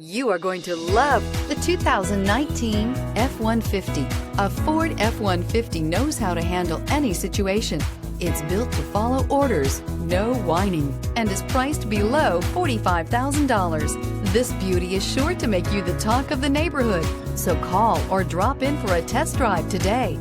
You are going to love the 2019 F-150. A Ford F-150 knows how to handle any situation. It's built to follow orders, no whining, and is priced below $45,000. This beauty is sure to make you the talk of the neighborhood. So call or drop in for a test drive today.